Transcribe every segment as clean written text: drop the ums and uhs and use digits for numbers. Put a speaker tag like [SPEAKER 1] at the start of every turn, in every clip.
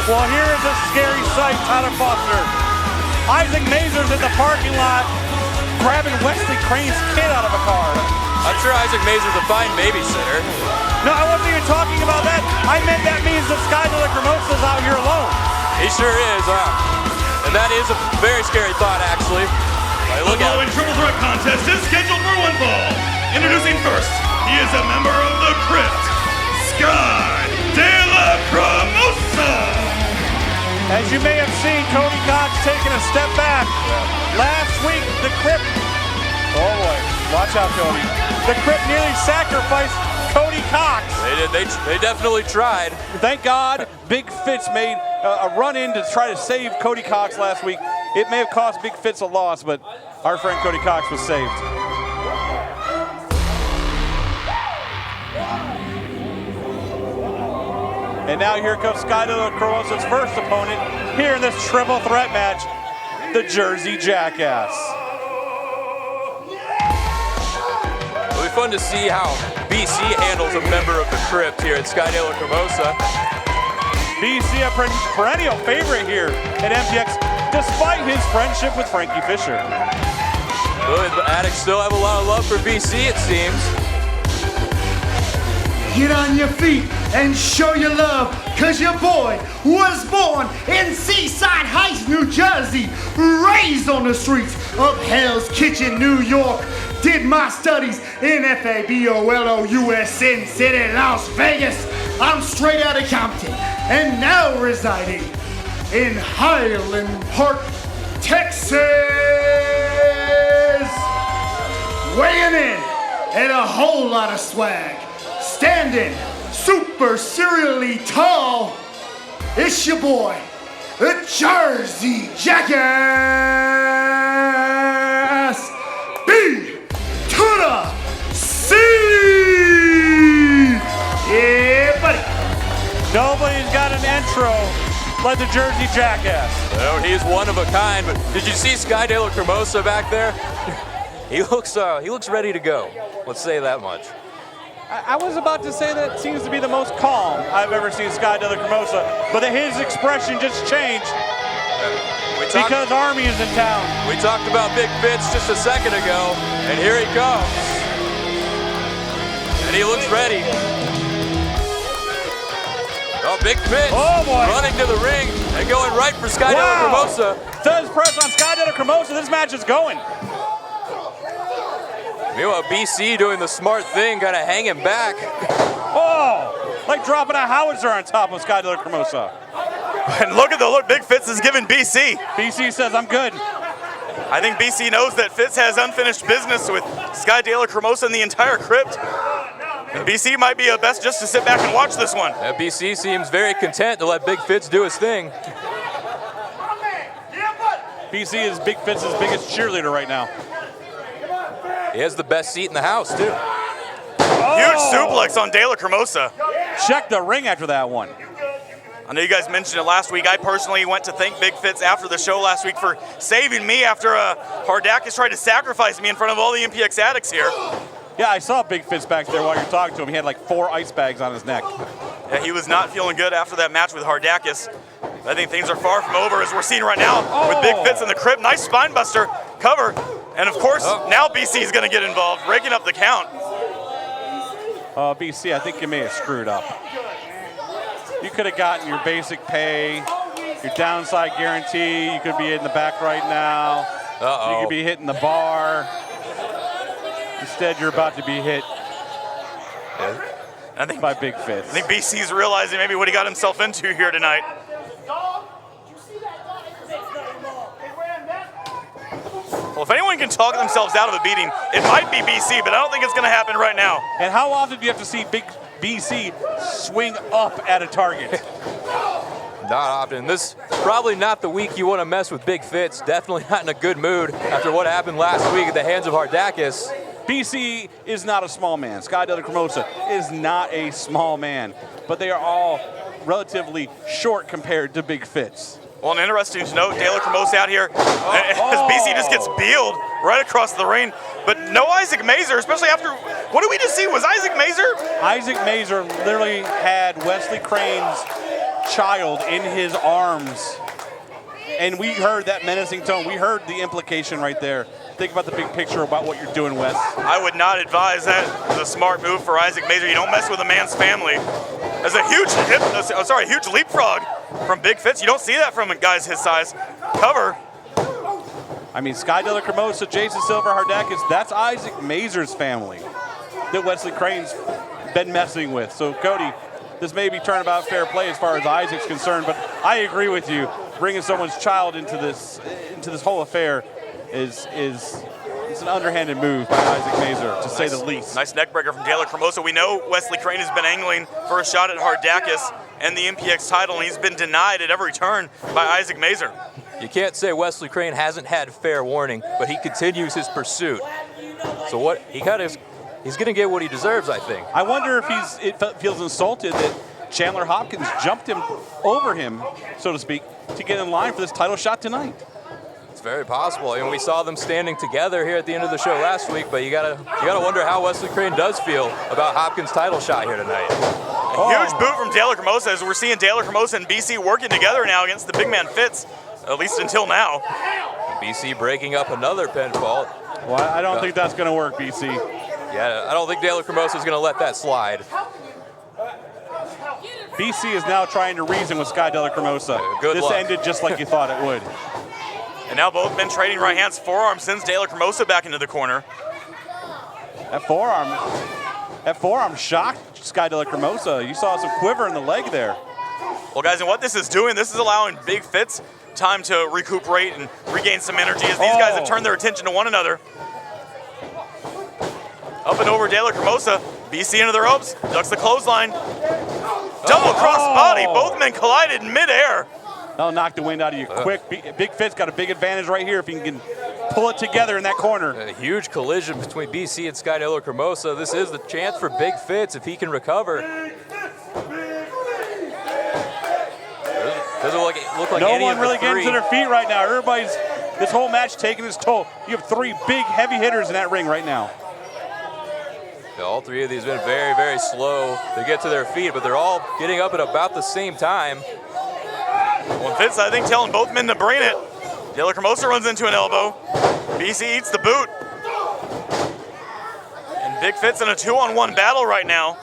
[SPEAKER 1] Well, here is a scary sight, Tyler Foster. Isaac Mazur's in the parking lot grabbing Wesley Crane's kid out of a car.
[SPEAKER 2] I'm sure Isaac Mazur's a fine babysitter.
[SPEAKER 1] No, I wasn't even talking about that. I meant that means that Sky De La Cremosa's out here alone.
[SPEAKER 2] He sure is, huh? And that is a very scary thought, actually.
[SPEAKER 3] The following triple threat contest is scheduled for one fall. Introducing first, he is a member of the Crypt, Sky De La Cremosa.
[SPEAKER 1] As you may have seen, Cody Cox taking a step back. Last week, the Crypt, oh boy, watch out, Cody. The Crypt nearly sacrificed Cody Cox.
[SPEAKER 2] They did. They definitely tried.
[SPEAKER 1] Thank God Big Fitz made a run-in to try to save Cody Cox last week. It may have cost Big Fitz a loss, but our friend Cody Cox was saved. And now here comes Sky De La Cremosa's first opponent here in this triple threat match, the Jersey Jackass.
[SPEAKER 2] It'll be fun to see how BC handles a member of the Crypt here at Sky De La Cremosa.
[SPEAKER 1] BC a perennial favorite here at MPX, despite his friendship with Frankie Fisher.
[SPEAKER 2] Well, the addicts still have a lot of love for BC, it seems.
[SPEAKER 4] Get on your feet and show your love, cause your boy was born in Seaside Heights, New Jersey, raised on the streets of Hell's Kitchen, New York, did my studies in FABOLOUS Sin City, Las Vegas. I'm straight out of Compton and now residing in Highland Park, Texas. Weighing in at a whole lot of swag. Standing super serially tall, it's your boy, the Jersey Jackass, B to the C. Yeah, buddy.
[SPEAKER 1] Nobody's got an intro like the Jersey Jackass.
[SPEAKER 2] Oh, he's one of a kind, but did you see Sky De La Cremosa back there? He looks ready to go. Let's say that much.
[SPEAKER 1] I was about to say that seems to be the most calm I've ever seen Sky De La Cremosa, but his expression just changed because Army is in town.
[SPEAKER 2] We talked about Big Fitz just a second ago, and here he comes. And he looks ready. Oh, Big Fitz running to the ring and going right for Sky De La Cremosa.
[SPEAKER 1] Does press on Sky De La Cremosa. This match is going.
[SPEAKER 2] Meanwhile, BC doing the smart thing, kind of hanging back.
[SPEAKER 1] Oh, like dropping a howitzer on top of Sky De La Cremosa.
[SPEAKER 5] And look at the look Big Fitz is giving BC.
[SPEAKER 1] BC says, I'm good.
[SPEAKER 5] I think BC knows that Fitz has unfinished business with Sky De La Cremosa and the entire Crypt. And BC might be best just to sit back and watch this one.
[SPEAKER 2] BC seems very content to let Big Fitz do his thing.
[SPEAKER 1] BC is Big Fitz's biggest cheerleader right now.
[SPEAKER 2] He has the best seat in the house, too.
[SPEAKER 5] Huge suplex on De La Cremosa.
[SPEAKER 1] Check the ring after that one.
[SPEAKER 5] I know you guys mentioned it last week. I personally went to thank Big Fitz after the show last week for saving me after Hardakis tried to sacrifice me in front of all the MPX addicts here.
[SPEAKER 1] Yeah, I saw Big Fitz back there while you were talking to him. He had like 4 ice bags on his neck.
[SPEAKER 5] Yeah, he was not feeling good after that match with Hardakis. I think things are far from over as we're seeing right now with Big Fitz in the Crypt. Nice spine buster cover. And of course, now BC is going to get involved, breaking up the count.
[SPEAKER 1] BC, I think you may have screwed up. You could have gotten your basic pay, your downside guarantee. You could be in the back right now. You could be hitting the bar. Instead, you're about to be hit by Big Fitz.
[SPEAKER 5] I think BC's realizing maybe what he got himself into here tonight. Well, if anyone can talk themselves out of a beating, it might be BC, but I don't think it's going to happen right now.
[SPEAKER 1] And how often do you have to see Big BC swing up at a target?
[SPEAKER 2] Not often. This probably not the week you want to mess with Big Fitz. Definitely not in a good mood after what happened last week at the hands of Hardakis.
[SPEAKER 1] BC is not a small man. Sky De La Cremosa is not a small man, but they are all relatively short compared to Big Fitz.
[SPEAKER 5] Well, and interesting to note, De La Cremosa out here as BC just gets bealed right across the ring. But no Isaac Mazur, especially after, what did we just see? Was Isaac Mazur?
[SPEAKER 1] Isaac Mazur literally had Wesley Crane's child in his arms. And we heard that menacing tone. We heard the implication right there. Think about the big picture about what you're doing, Wes.
[SPEAKER 5] I would not advise that as a smart move for Isaac Mazer. You don't mess with a man's family. As a huge leapfrog from Big Fitz. You don't see that from guys his size. Cover.
[SPEAKER 1] I mean, Sky De La Cremosa, Jason Silver, Hardakis, that's Isaac Mazer's family that Wesley Crane's been messing with. So, Cody, this may be turnabout fair play as far as Isaac's concerned, but I agree with you. Bringing someone's child into this whole affair is an underhanded move by Isaac Mazer, to say the least.
[SPEAKER 5] Nice neck breaker from De La Cremosa. We know Wesley Crane has been angling for a shot at Hardakis and the MPX title, and he's been denied at every turn by Isaac Mazer.
[SPEAKER 2] You can't say Wesley Crane hasn't had fair warning, but he continues his pursuit. So what he's going to get what he deserves, I think.
[SPEAKER 1] I wonder if it feels insulted that Chandler Hopkins jumped over him, so to speak, to get in line for this title shot tonight.
[SPEAKER 2] It's very possible, and we saw them standing together here at the end of the show last week. But you gotta wonder how Wesley Crane does feel about Hopkins' title shot here tonight.
[SPEAKER 5] Huge boot from De La Cremosa, as we're seeing De La Cremosa and BC working together now against the big man Fitz, at least until now.
[SPEAKER 2] BC breaking up another pinfall.
[SPEAKER 1] Well, I don't think that's going to work, BC.
[SPEAKER 2] Yeah, I don't think De La Cremosa is going to let that slide.
[SPEAKER 1] BC is now trying to reason with Sky De La Cremosa.
[SPEAKER 2] Good
[SPEAKER 1] this
[SPEAKER 2] luck.
[SPEAKER 1] ended just like you thought it would.
[SPEAKER 5] And now both men trading right hands. Forearm sends De La Cremosa back into the corner.
[SPEAKER 1] That forearm shocked Sky De La Cremosa. You saw some quiver in the leg there.
[SPEAKER 5] Well, guys, and what this is doing, this is allowing Big Fitz time to recuperate and regain some energy as these guys have turned their attention to one another. Up and over De La Cremosa. BC into the ropes, ducks the clothesline. Double cross body, both men collided in midair.
[SPEAKER 1] That'll knock the wind out of you quick. Big Fitz got a big advantage right here if he can pull it together in that corner.
[SPEAKER 2] A huge collision between BC and Sky De La Cremosa. This is the chance for Big Fitz if he can recover. Doesn't look like
[SPEAKER 1] no
[SPEAKER 2] any
[SPEAKER 1] one
[SPEAKER 2] of the
[SPEAKER 1] really
[SPEAKER 2] three.
[SPEAKER 1] getting to their feet right now. Everybody's, this whole match taking its toll. You have three big, heavy hitters in that ring right now.
[SPEAKER 2] Yeah, all three of these have been very, very slow to get to their feet, but they're all getting up at about the same time.
[SPEAKER 5] Well, Fitz, I think, telling both men to bring it. De La Cremosa runs into an elbow. BC eats the boot. And Big Fitz in a 2-on-1 battle right now.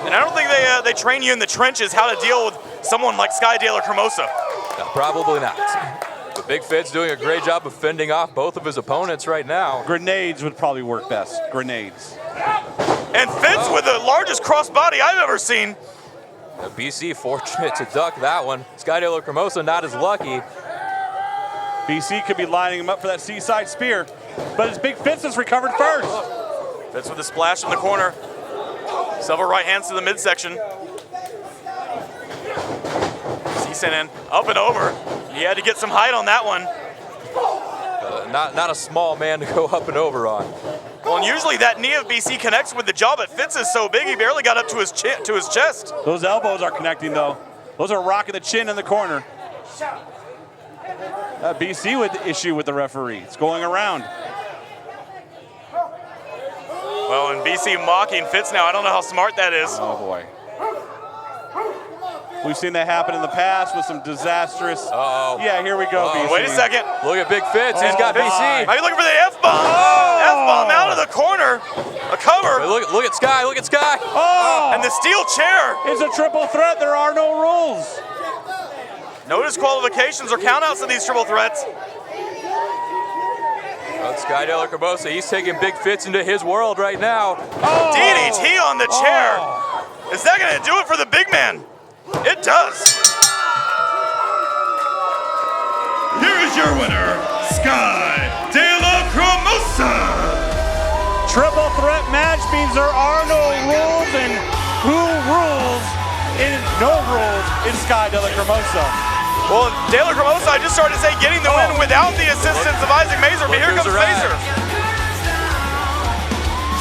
[SPEAKER 5] And I don't think they train you in the trenches how to deal with someone like Sky De La Cremosa.
[SPEAKER 2] No, probably not. But Big Fitz doing a great job of fending off both of his opponents right now.
[SPEAKER 1] Grenades would probably work best. Grenades.
[SPEAKER 5] And Fitz with the largest crossbody I've ever seen.
[SPEAKER 2] BC fortunate to duck that one. Sky De La Cremosa not as lucky.
[SPEAKER 1] BC could be lining him up for that seaside spear, but it's Big Fitz that's recovered first.
[SPEAKER 5] Fitz with a splash in the corner. Several right hands to the midsection. BC sent in, up and over. He had to get some height on that one.
[SPEAKER 2] Not a small man to go up and over on.
[SPEAKER 5] Well, and usually that knee of BC connects with the jaw, but Fitz is so big he barely got up to his chest.
[SPEAKER 1] Those elbows are connecting, though. Those are rocking the chin in the corner. BC with the issue with the referee. It's going around.
[SPEAKER 5] Well, and BC mocking Fitz now. I don't know how smart that is.
[SPEAKER 1] Oh, boy. We've seen that happen in the past with some disastrous. Yeah, here we go, BC.
[SPEAKER 5] Wait a second.
[SPEAKER 2] Look at Big Fitz. He's got BC.
[SPEAKER 5] Are you looking for the F-bomb? F-bomb out of the corner. A cover.
[SPEAKER 2] Look at Sky. Look at Sky.
[SPEAKER 5] And the steel chair.
[SPEAKER 1] It's a triple threat. There are no rules.
[SPEAKER 5] No disqualifications or countouts in these triple threats.
[SPEAKER 2] Sky De La Cremosa, he's taking Big Fitz into his world right now.
[SPEAKER 5] DDT on the chair. Is that going to do it for the big man? It does.
[SPEAKER 3] Here is your winner, Sky De La Cremosa.
[SPEAKER 1] Triple threat match means there are no rules, and who rules in no rules is Sky De La Cremosa.
[SPEAKER 5] Well, De La Cremosa, I just started to say getting the win without the assistance of Isaac Mazer, but here comes Mazer.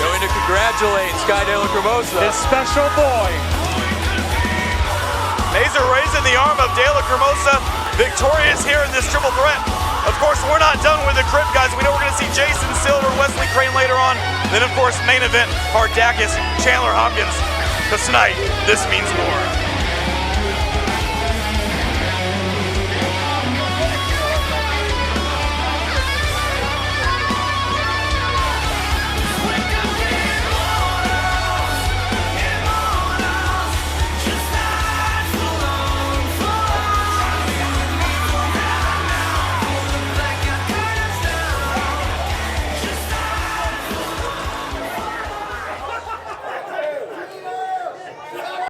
[SPEAKER 2] Going to congratulate Sky De La Cremosa.
[SPEAKER 1] His special boy.
[SPEAKER 5] Mazer raising the arm of De La Cremosa, victorious here in this triple threat. Of course, we're not done with the Crypt, guys. We know we're going to see Jason Silver, Wesley Crane later on. Then, of course, main event, Hardakis, Chandler Hopkins. because tonight, this means war.